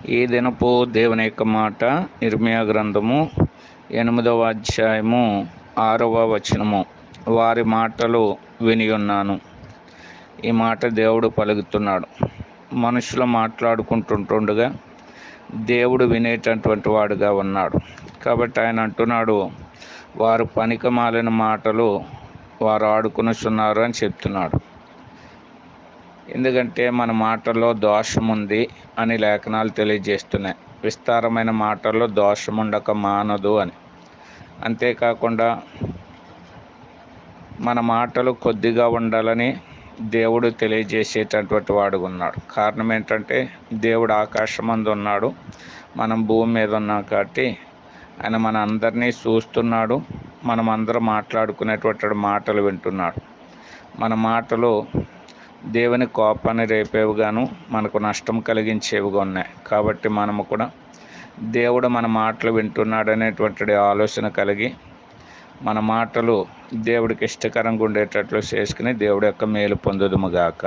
ఈ దినపు దేవుని యొక్క మాట ఇర్మియా గ్రంథము 8వ అధ్యాయము 6వ వచనము. వారి మాటలు వినియున్నాను. ఈ మాట దేవుడు పలుకుతున్నాడు. మనుషులు మాట్లాడుకుంటుండగా దేవుడు వినేటటువంటి వాడుగా ఉన్నాడు. కాబట్టి ఆయన అంటున్నాడు, వారు పనికిమాలిన మాటలు వారు ఆడుకొనుచున్నారు అని చెప్తున్నాడు. ఎందుకంటే మన మాటల్లో దోషం ఉంది అని లేఖనాలు తెలియజేస్తున్నాయి. విస్తారమైన మాటల్లో దోషం ఉండక మానదు అని. అంతేకాకుండా మన మాటలు కొద్దిగా ఉండాలని దేవుడు తెలియజేసేటటువంటి వాడు ఉన్నాడు. కారణం ఏంటంటే దేవుడు ఆకాశమందు ఉన్నాడు, మనం భూమి మీద ఉన్నాం. కాబట్టి ఆయన మన అందరినీ చూస్తున్నాడు. మనం అందరం మాట్లాడుకునేటువంటి మాటలు వింటున్నాడు. మన మాటలు దేవుని కోపాన్ని రేపేవిగాను మనకు నష్టం కలిగించేవిగా ఉన్నాయి. కాబట్టి మనము కూడా దేవుడు మన మాటలు వింటున్నాడు అనేటువంటి ఆలోచన కలిగి మన మాటలు దేవుడికి ఇష్టకరంగా ఉండేటట్లు చేసుకుని దేవుడి యొక్క మేలు పొందుదుముగాక.